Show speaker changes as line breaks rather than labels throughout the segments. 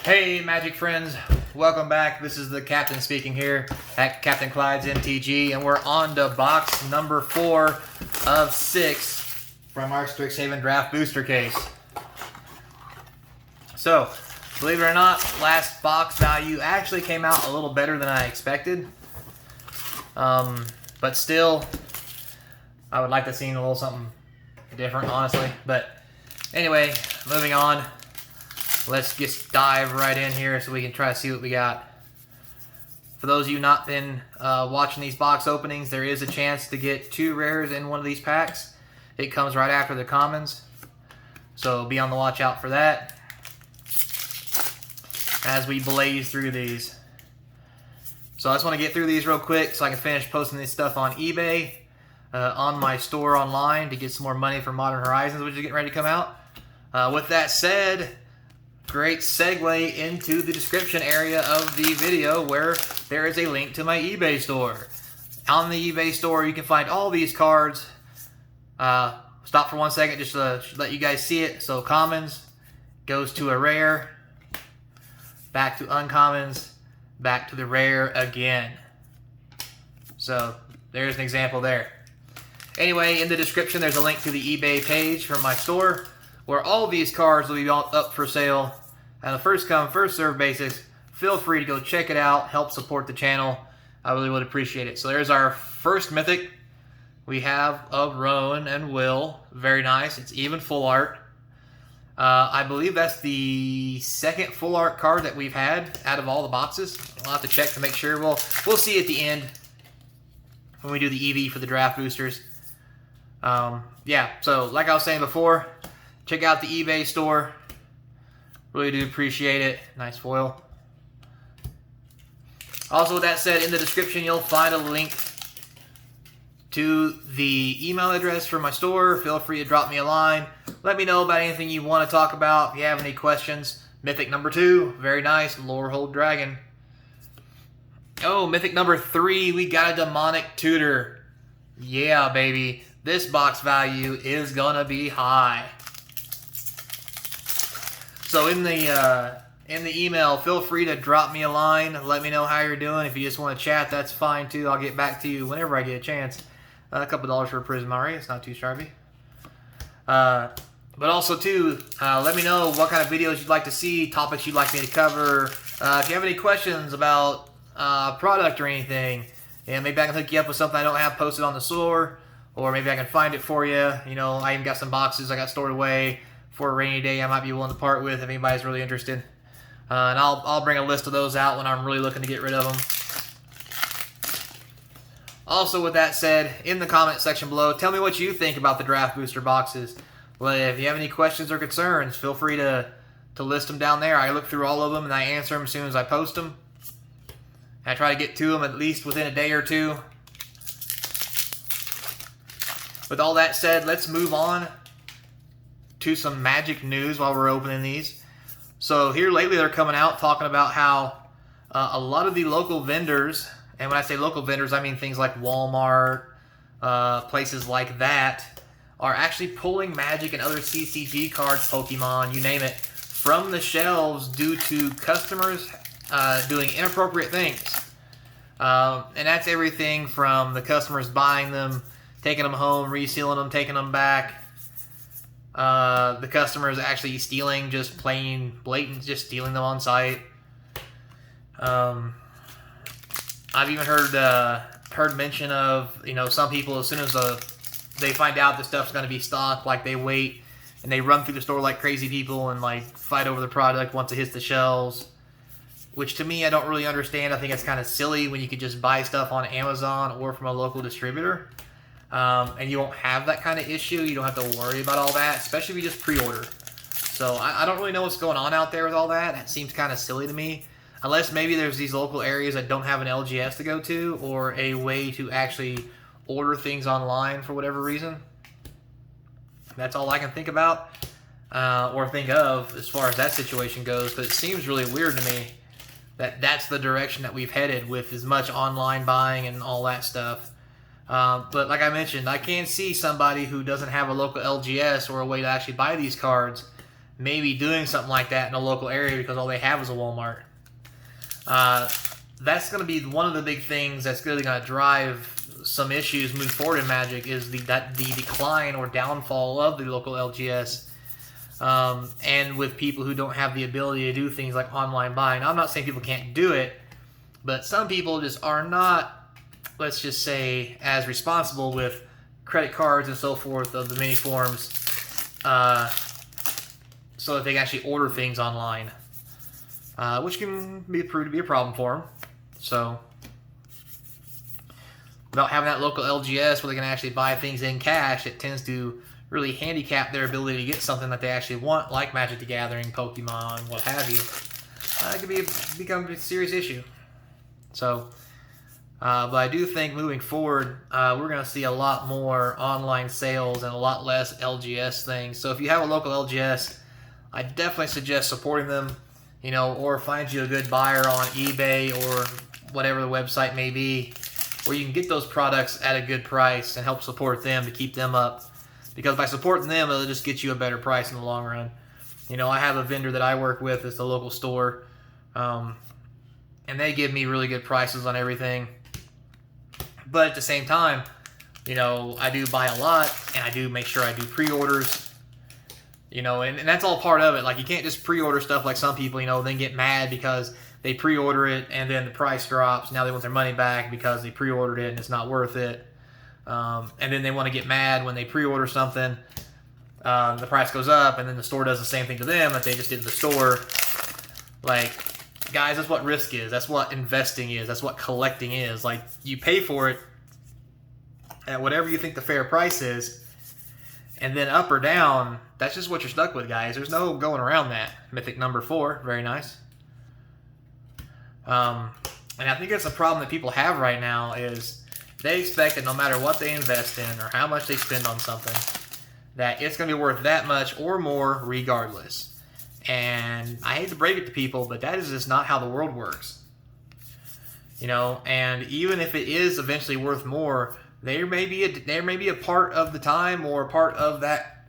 Hey Magic friends, welcome back. This is the Captain speaking here at Capnclyde's MTG, and we're on to box number 4 of 6 from our Strixhaven draft booster case. So, believe it or not, last box value actually came out a little better than I expected. But still, I would like to see a little something different, honestly. But anyway, moving on. Let's just dive right in here so we can try to see what we got. For those of you not been watching these box openings, there is a chance to get 2 rares in one of these packs. It comes right after the commons, so be on the watch out for that as we blaze through these. So I just want to get through these real quick so I can finish posting this stuff on eBay, on my store online to get some more money for Modern Horizons, which is getting ready to come out. With that said, great segue into the description area of the video where there is a link to my eBay store. On the eBay store, you can find all these cards. Stop for 1 second just to let you guys see it. So commons goes to a rare, back to uncommons, back to the rare again. So there's an example there. Anyway, in the description, there's a link to the eBay page for my store, where all these cards will be up for sale on a first come, first served basis. Feel free to go check it out, help support the channel. I really would appreciate it. So there's our first mythic. We have of Rowan and Will. Very nice. It's even full art. I believe that's the second full art card that we've had out of all the boxes. We'll have to check to make sure. We'll see at the end when we do the EV for the draft boosters. Yeah, so like I was saying before, check out the eBay store. Really do appreciate it. Nice foil. Also, with that said, in the description, you'll find a link to the email address for my store. Feel free to drop me a line. Let me know about anything you want to talk about. If you have any questions. Mythic number 2. Very nice. Lorehold Dragon. Oh, Mythic number 3. We got a Demonic Tutor. Yeah, baby. This box value is gonna be high. So in the email, feel free to drop me a line. Let me know how you're doing. If you just want to chat, that's fine too. I'll get back to you whenever I get a chance. A couple $dollars for a Prismari. It's not too shabby. But also too, let me know what kind of videos you'd like to see, topics you'd like me to cover. If you have any questions about product or anything, and maybe I can hook you up with something I don't have posted on the store, or maybe I can find it for you. You know, I even got some boxes I got stored away for a rainy day I might be willing to part with if anybody's really interested. And I'll bring a list of those out when I'm really looking to get rid of them. Also, with that said, in the comment section below, tell me what you think about the draft booster boxes. Well, if you have any questions or concerns, feel free to list them down there. I look through all of them and I answer them as soon as I post them. I try to get to them at least within a day or two. With all that said, let's move on to some Magic news while we're opening these. So here lately they're coming out talking about how a lot of the local vendors, and when I say local vendors I mean things like Walmart, places like that, are actually pulling Magic and other CCG cards, Pokemon, you name it, from the shelves due to customers doing inappropriate things. And that's everything from the customers buying them, taking them home, resealing them, taking them back. The customers actually stealing, just plain blatant, just stealing them on site. I've even heard mention of, you know, some people, as soon as they find out the stuff's going to be stocked, like they wait and they run through the store like crazy people and like fight over the product once it hits the shelves. Which to me, I don't really understand. I think it's kind of silly when you could just buy stuff on Amazon or from a local distributor. And you won't have that kind of issue. You don't have to worry about all that, especially if you just pre-order. So I don't really know what's going on out there with all that. That seems kind of silly to me. Unless maybe there's these local areas that don't have an LGS to go to, or a way to actually order things online for whatever reason. That's all I can think about, or think of as far as that situation goes. But it seems really weird to me that that's the direction that we've headed with as much online buying and all that stuff. But like I mentioned, I can see somebody who doesn't have a local LGS or a way to actually buy these cards maybe doing something like that in a local area because all they have is a Walmart. That's going to be one of the big things that's really going to drive some issues moving forward in Magic, is the decline or downfall of the local LGS, and with people who don't have the ability to do things like online buying. Now, I'm not saying people can't do it, but some people just are not, let's just say, as responsible with credit cards and so forth of the many forms, so that they can actually order things online, which can prove to be a problem for them. So without having that local LGS where they can actually buy things in cash, it tends to really handicap their ability to get something that they actually want, like Magic the Gathering, Pokemon, what have you. It could become a serious issue. So, but I do think moving forward, we're going to see a lot more online sales and a lot less LGS things. So if you have a local LGS, I definitely suggest supporting them, or find you a good buyer on eBay or whatever the website may be, where you can get those products at a good price and help support them to keep them up. Because by supporting them, it'll just get you a better price in the long run. I have a vendor that I work with. It's a local store. And they give me really good prices on everything. But at the same time, I do buy a lot, and I do make sure I do pre-orders. And that's all part of it. Like, you can't just pre-order stuff like some people, then get mad because they pre-order it and then the price drops. Now they want their money back because they pre-ordered it and it's not worth it. And then they want to get mad when they pre-order something. The price goes up, and then the store does the same thing to them that they just did to the store. Like, guys, that's what risk is. That's what investing is. That's what collecting is. Like, you pay for it at whatever you think the fair price is, and then up or down, that's just what you're stuck with, guys. There's no going around that. Mythic number 4, very nice. And I think that's a problem that people have right now, is they expect that no matter what they invest in or how much they spend on something, that it's going to be worth that much or more regardless. And I hate to break it to people, but that is just not how the world works. And even if it is eventually worth more, there may be a part of the time or a part of that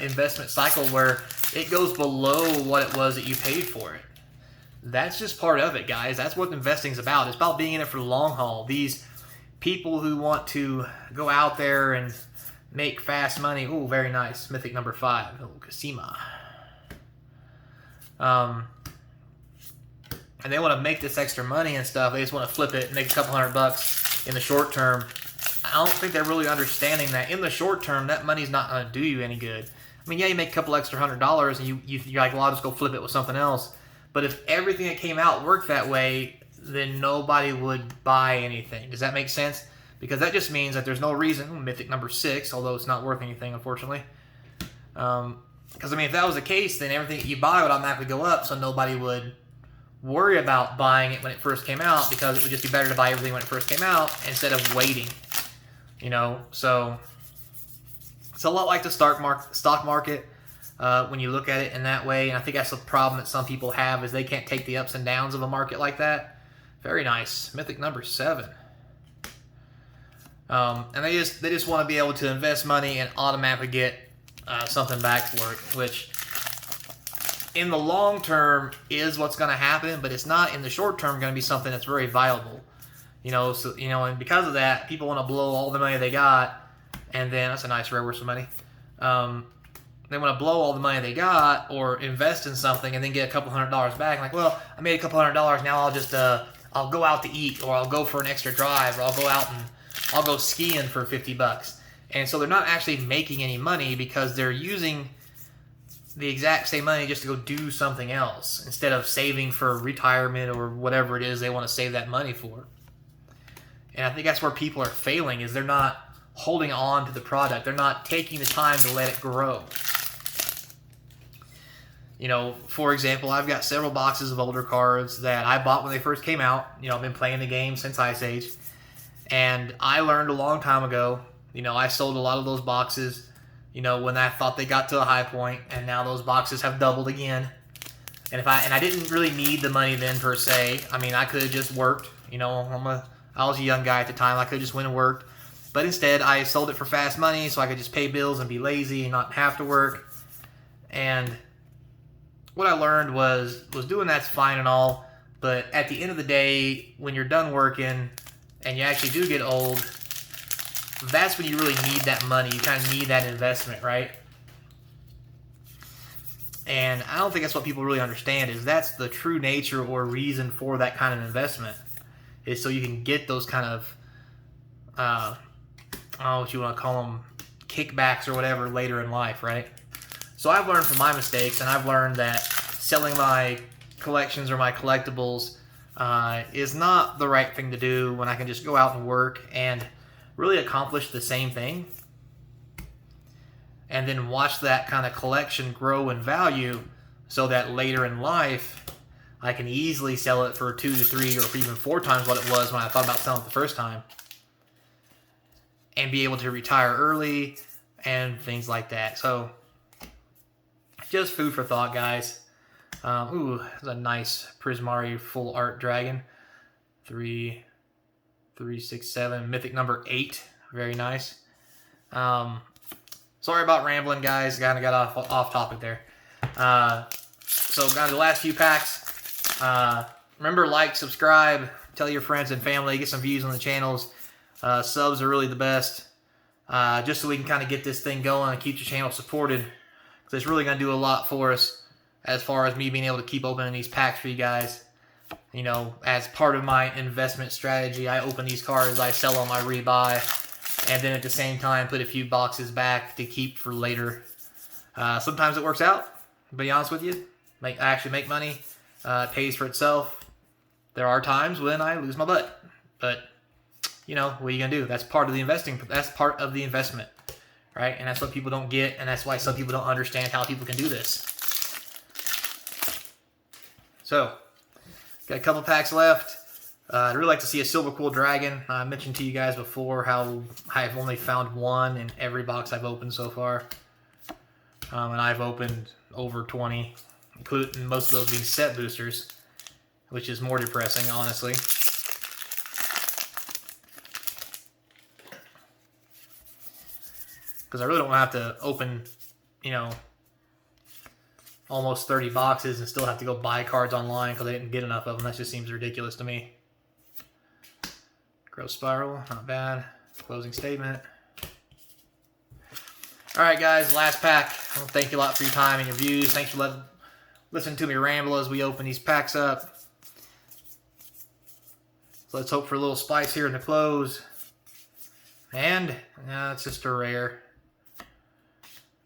investment cycle where it goes below what it was that you paid for it. That's just part of it, guys. That's what investing's about. It's about being in it for the long haul. These people who want to go out there and make fast money. Ooh, very nice. Mythic number 5. Oh, Kasima. And they want to make this extra money and stuff. They just want to flip it and make a couple $100 in the short term. I don't think they're really understanding that in the short term, that money's not going to do you any good. I mean, yeah, you make a couple extra $100 and you're like, well, I'll just go flip it with something else. But if everything that came out worked that way, then nobody would buy anything. Does that make sense? Because that just means that there's no reason, Mythic number 6, although it's not worth anything, unfortunately. Because, if that was the case, then everything that you buy would automatically go up, so nobody would worry about buying it when it first came out, because it would just be better to buy everything when it first came out instead of waiting. So it's a lot like the stock market. When you look at it in that way, and I think that's the problem that some people have, is they can't take the ups and downs of a market like that. Very nice. Mythic number 7. And they just want to be able to invest money and automatically get something back for it, which in the long term is what's going to happen, but it's not in the short term going to be something that's very viable. And because of that, people want to blow all the money they got, and then that's a nice rare worth of money. They want to blow all the money they got or invest in something and then get a couple $100 back. Like, well, I made a couple $100. Now I'll just I'll go out to eat, or I'll go for an extra drive, or I'll go out and I'll go skiing for $50. And so they're not actually making any money because they're using the exact same money just to go do something else instead of saving for retirement or whatever it is they want to save that money for. And I think that's where people are failing, is they're not holding on to the product. They're not taking the time to let it grow. For example, I've got several boxes of older cards that I bought when they first came out. I've been playing the game since Ice Age. And I learned a long time ago, I sold a lot of those boxes, when I thought they got to a high point, and now those boxes have doubled again. And I didn't really need the money then per se. I mean, I could have just worked. I was a young guy at the time. I could have just went and worked. But instead, I sold it for fast money so I could just pay bills and be lazy and not have to work. And what I learned was doing that's fine and all, but at the end of the day, when you're done working and you actually do get old, that's when you really need that money. You kind of need that investment, right? And I don't think that's what people really understand, is that's the true nature or reason for that kind of investment, is so you can get those kind of, I don't know what you want to call them, kickbacks or whatever later in life, right? So I've learned from my mistakes, and I've learned that selling my collections or my collectibles is not the right thing to do when I can just go out and work and really accomplish the same thing, and then watch that kind of collection grow in value so that later in life I can easily sell it for 2 to 3 or even 4 times what it was when I thought about selling it the first time, and be able to retire early and things like that. So just food for thought, guys. Ooh, that's a nice Prismari full art dragon. 3, 6, 7, mythic number 8. Very nice. Sorry about rambling, guys. Kind of got off topic there. So got the last few packs. Remember, like, subscribe, tell your friends and family, get some views on the channels. Subs are really the best. Just so we can kind of get this thing going and keep the channel supported, because it's really going to do a lot for us as far as me being able to keep opening these packs for you guys. You know, as part of my investment strategy, I open these cards, I sell them, I rebuy, and then at the same time put a few boxes back to keep for later. Sometimes it works out, to be honest with you. I actually make money. It pays for itself. There are times when I lose my butt, but you know, what are you gonna do? That's part of the investing. That's part of the investment, right? And that's what people don't get, and that's why some people don't understand how people can do this. So, got a couple packs left. I'd really like to see a Silver Quill Dragon. I mentioned to you guys before how I've only found one in every box I've opened so far. And I've opened over 20, including most of those being set boosters, which is more depressing, honestly. Because I really don't have to open, you know, almost 30 boxes and still have to go buy cards online because I didn't get enough of them. That just seems ridiculous to me. Growth Spiral, not bad. Closing statement. Alright, guys, last pack. Well, thank you a lot for your time and your views. Thanks for listening to me ramble as we open these packs up. So let's hope for a little spice here in the close. And, it's just a rare.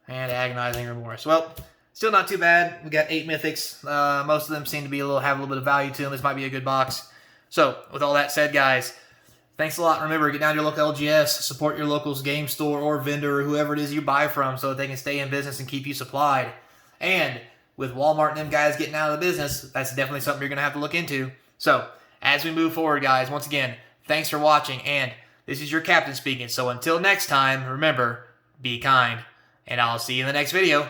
And Agonizing Remorse. Well, still not too bad. We got 8 mythics. Most of them seem to be have a little bit of value to them. This might be a good box. So, with all that said, guys, thanks a lot. Remember, get down to your local LGS, support your local's game store or vendor or whoever it is you buy from so that they can stay in business and keep you supplied. And with Walmart and them guys getting out of the business, that's definitely something you're going to have to look into. So, as we move forward, guys, once again, thanks for watching, and this is your captain speaking. So until next time, remember, be kind, and I'll see you in the next video.